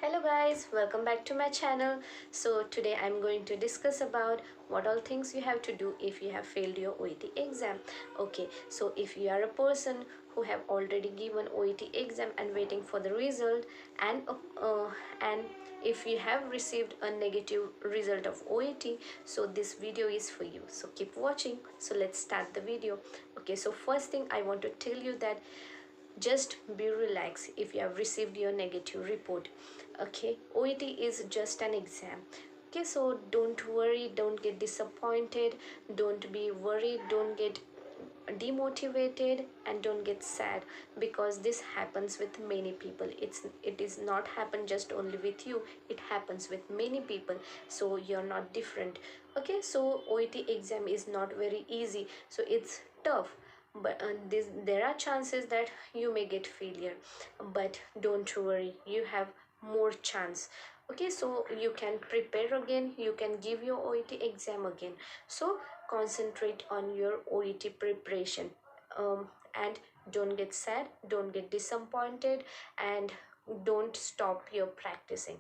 Hello guys, welcome back to my channel. So today I'm going to discuss about what all things you have to do if you have failed your OET exam. Okay, so if you are a person who have already given OET exam and waiting for the result, and if you have received a negative result of OET, so this video is for you. So keep watching. So let's start the video. Okay, so first thing I want to tell you that just be relaxed if you have received your negative report. Okay, OET is just an exam. Okay, so don't worry, don't get disappointed, don't be worried, don't get demotivated, and don't get sad, because this happens with many people. It is not happen just only with you, it happens with many people, so you're not different. Okay, so OET exam is not very easy, so it's tough, but there are chances that you may get failure, but don't worry, you have more chance. Okay, so you can prepare again, you can give your OET exam again. So concentrate on your OET preparation, and don't get sad, don't get disappointed, and don't stop your practicing.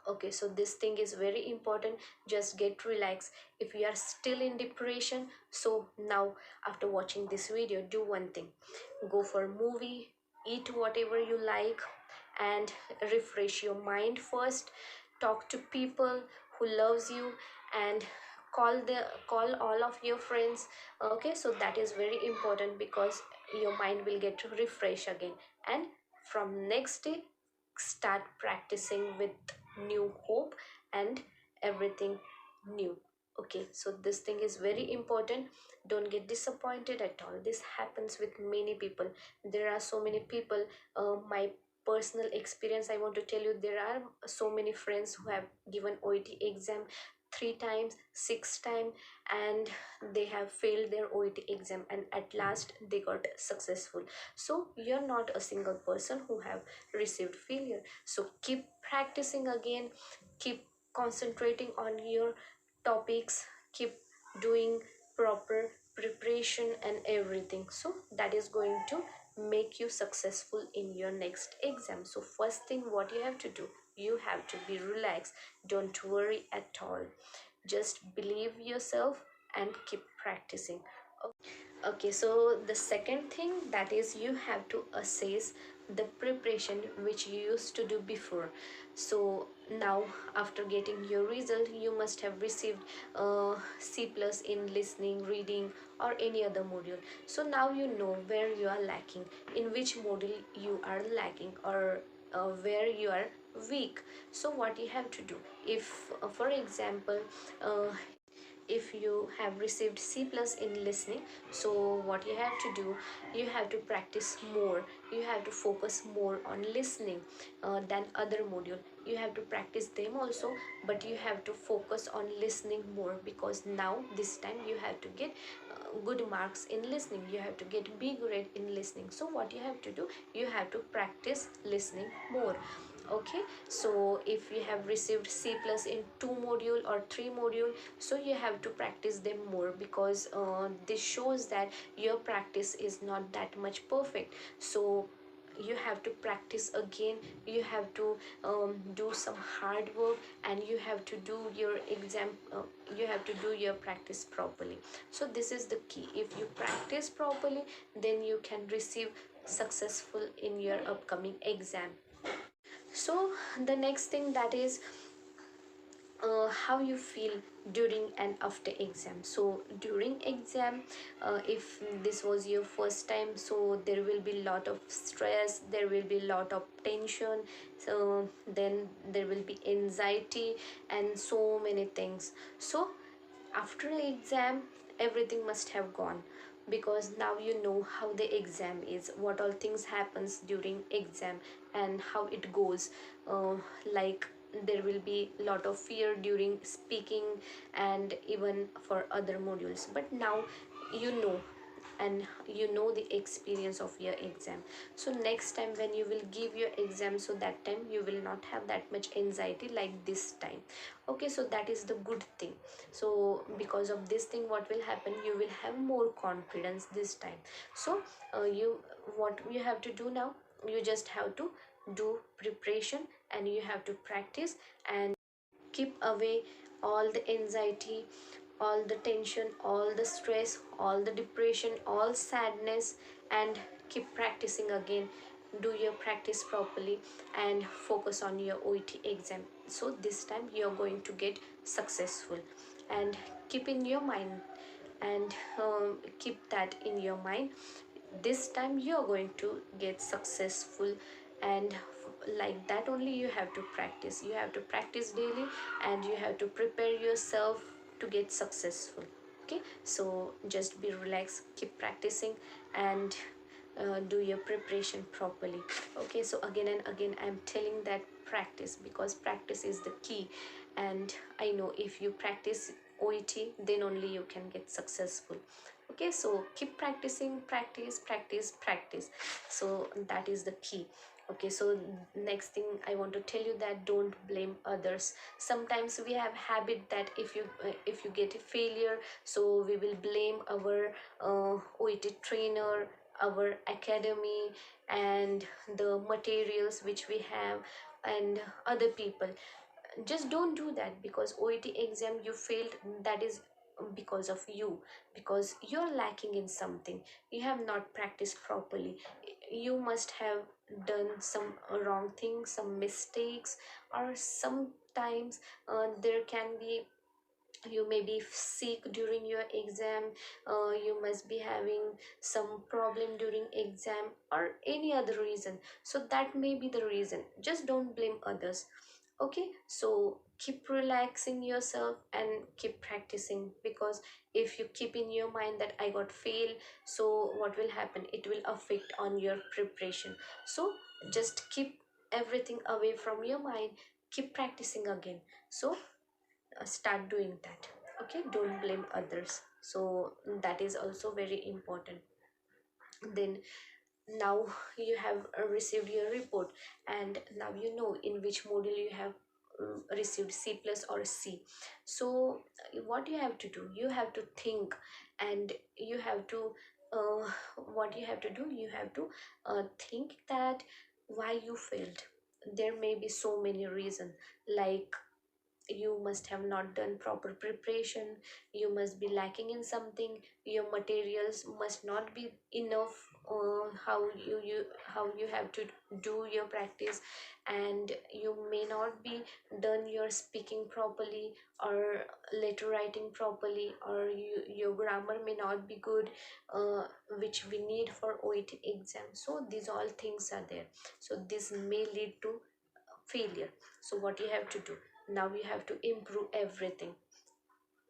Okay, so this thing is very important. Just get relaxed if you are still in depression. So now, after watching this video, do one thing: go for a movie, eat whatever you like, and refresh your mind first. Talk to people who loves you, and call all of your friends. Okay, so that is very important, because your mind will get refresh again, and from next day start practicing with new hope and everything new. Okay, so this thing is very important. Don't get disappointed at all. This happens with many people. There are so many people. My personal experience, I want to tell you, there are so many friends who have given OET exam 3 times, 6 times, and they have failed their OET exam, and at last they got successful. So you're not a single person who have received failure. So keep practicing again, keep concentrating on your topics, keep doing proper preparation and everything, so that is going to make you successful in your next exam. So first thing what you have to do, you have to be relaxed, don't worry at all, just believe yourself and keep practicing. Okay, so the second thing, that is you have to assess the preparation which you used to do before. So now, after getting your result, you must have received C plus in listening, reading, or any other module. So now you know where you are lacking, in which module you are lacking, or where you are weak. So what you have to do, if for example, if you have received C plus in listening, so what you have to do, you have to practice more, you have to focus more on listening than other module. You have to practice them also, but you have to focus on listening more, because now this time you have to get good marks in listening, you have to get B grade in listening. So what you have to do, you have to practice listening more. Okay, so if you have received C plus in 2 module or 3 module, so you have to practice them more, because this shows that your practice is not that much perfect. So you have to practice again, you have to do some hard work, and you have to do your exam, you have to do your practice properly. So this is the key: if you practice properly, then you can receive successful in your upcoming exam. So the next thing, that is how you feel during and after exam. So during exam, if this was your first time, so there will be lot of stress, there will be lot of tension, so then there will be anxiety and so many things. So after the exam, everything must have gone, because now you know how the exam is, what all things happens during exam, and how it goes. Like, there will be lot of fear during speaking, and even for other modules, but now you know, and you know the experience of your exam. So next time when you will give your exam, so that time you will not have that much anxiety like this time. Okay, so that is the good thing. So because of this thing, what will happen, you will have more confidence this time. So you what you have to do now, you just have to do preparation and you have to practice and keep away all the anxiety, all the tension, all the stress, all the depression, all sadness, and keep practicing again. Do your practice properly and focus on your OET exam. So this time you're going to get successful. And keep in your mind and keep that in your mind, this time you're going to get successful. And like that only you have to practice, you have to practice daily, and you have to prepare yourself to get successful. Okay, so just be relaxed, keep practicing, and do your preparation properly. Okay, so again and again I'm telling that practice, because practice is the key. And I know if you practice OET, then only you can get successful. Okay, so keep practicing, practice, practice, practice. So that is the key. Okay, so next thing I want to tell you that don't blame others. Sometimes we have habit that if you get a failure, so we will blame our OET trainer, our academy, and the materials which we have, and other people. Just don't do that, because OET exam you failed, that is because of you, because you're lacking in something, you have not practiced properly, you must have done some wrong things, some mistakes, or sometimes there can be, you may be sick during your exam, you must be having some problem during exam, or any other reason. So that may be the reason. Just don't blame others. Okay, so keep relaxing yourself and keep practicing, because if you keep in your mind that I got fail, so what will happen, it will affect on your preparation. So just keep everything away from your mind, keep practicing again. So start doing that. Okay, don't blame others. So that is also very important. Then now you have received your report, and now you know in which module you have received C plus or C. So what you have to do, you have to think, and you have to what you have to do, you have to think that why you failed. There may be so many reasons, like you must have not done proper preparation, you must be lacking in something, your materials must not be enough, how how you have to do your practice, and you may not be done your speaking properly, or letter writing properly, or your grammar may not be good, which we need for OET exam. So these all things are there, so this may lead to failure. So what you have to do, now you have to improve everything,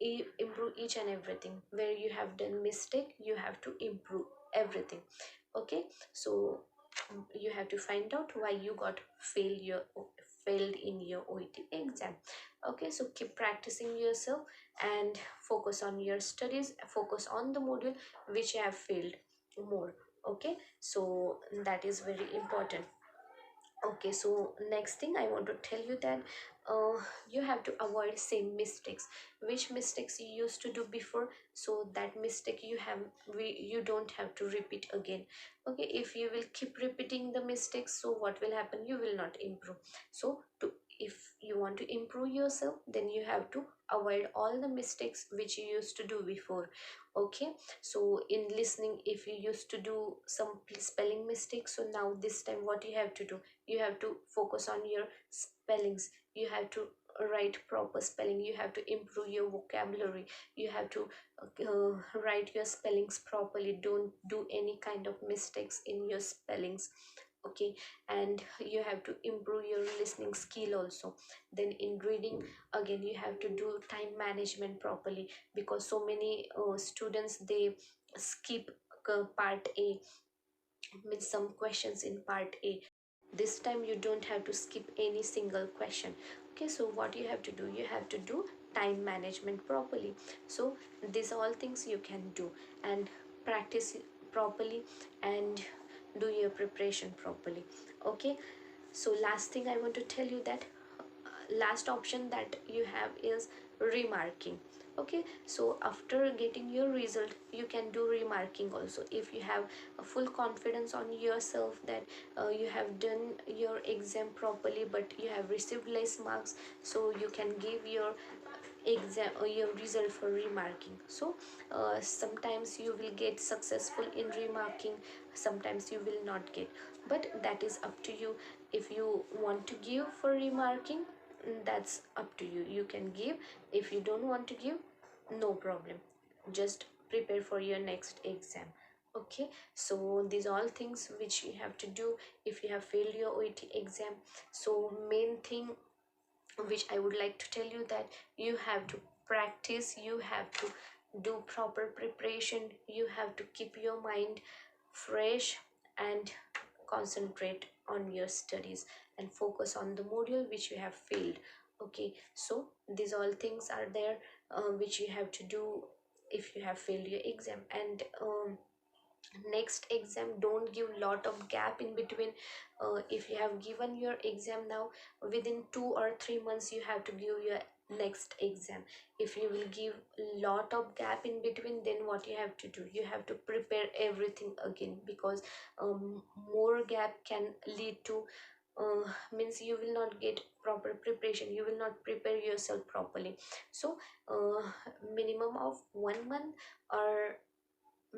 improve each and everything. Where you have done mistake, you have to improve everything. Okay, so you have to find out why you got failed in your OET exam. Okay, so keep practicing yourself and focus on your studies, focus on the module which you have failed more. Okay, so that is very important. Okay, so next thing I want to tell you that you have to avoid same mistakes, which mistakes you used to do before, so that mistake you don't have to repeat again. Okay, if you will keep repeating the mistakes, so what will happen, you will not improve. So to if you want to improve yourself, then you have to avoid all the mistakes which you used to do before. Okay, so in listening, if you used to do some spelling mistakes, so now this time what you have to do, you have to focus on your spellings, you have to write proper spelling, you have to improve your vocabulary, you have to write your spellings properly, don't do any kind of mistakes in your spellings. Okay, and you have to improve your listening skill also. Then in reading, again you have to do time management properly, because so many students, they skip part A, means some questions in part A. This time you don't have to skip any single question. Okay, so what you have to do, you have to do time management properly. So these all things you can do, and practice properly, and do your preparation properly. Okay, so last thing I want to tell you that last option that you have is remarking. Okay, so after getting your result, you can do remarking also. If you have a full confidence on yourself that you have done your exam properly but you have received less marks, so you can give your exam or your result for remarking. So sometimes you will get successful in remarking, sometimes you will not get, but that is up to you. If you want to give for remarking, that's up to you, you can give. If you don't want to give, no problem, just prepare for your next exam. Okay, so these all things which you have to do if you have failed your OET exam. So main thing which I would like to tell you, that you have to practice, you have to do proper preparation, you have to keep your mind fresh and concentrate on your studies and focus on the module which you have failed. Okay, so these all things are there which you have to do if you have failed your exam. And next exam, don't give lot of gap in between. If you have given your exam now, within 2 or 3 months you have to give your next exam. If you will give lot of gap in between, then what you have to do, you have to prepare everything again, because more gap can lead to means you will not get proper preparation, you will not prepare yourself properly. So uh, minimum of 1 month or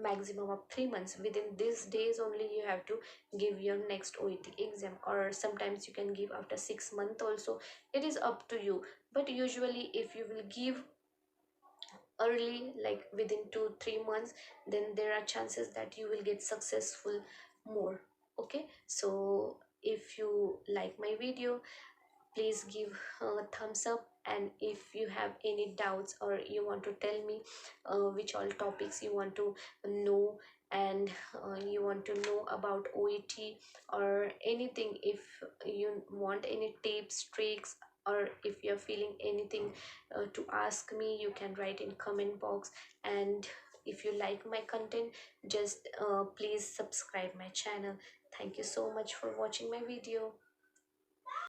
maximum of 3 months, within these days only you have to give your next OET exam, or sometimes you can give after 6 months also, it is up to you. But usually if you will give early, like within 2 3 months, then there are chances that you will get successful more. Okay, so if you like my video, please give a thumbs up. And if you have any doubts or you want to tell me which all topics you want to know, and you want to know about OET or anything, if you want any tips, tricks, or if you're feeling anything to ask me, you can write in comment box. And if you like my content, just please subscribe my channel. Thank you so much for watching my video.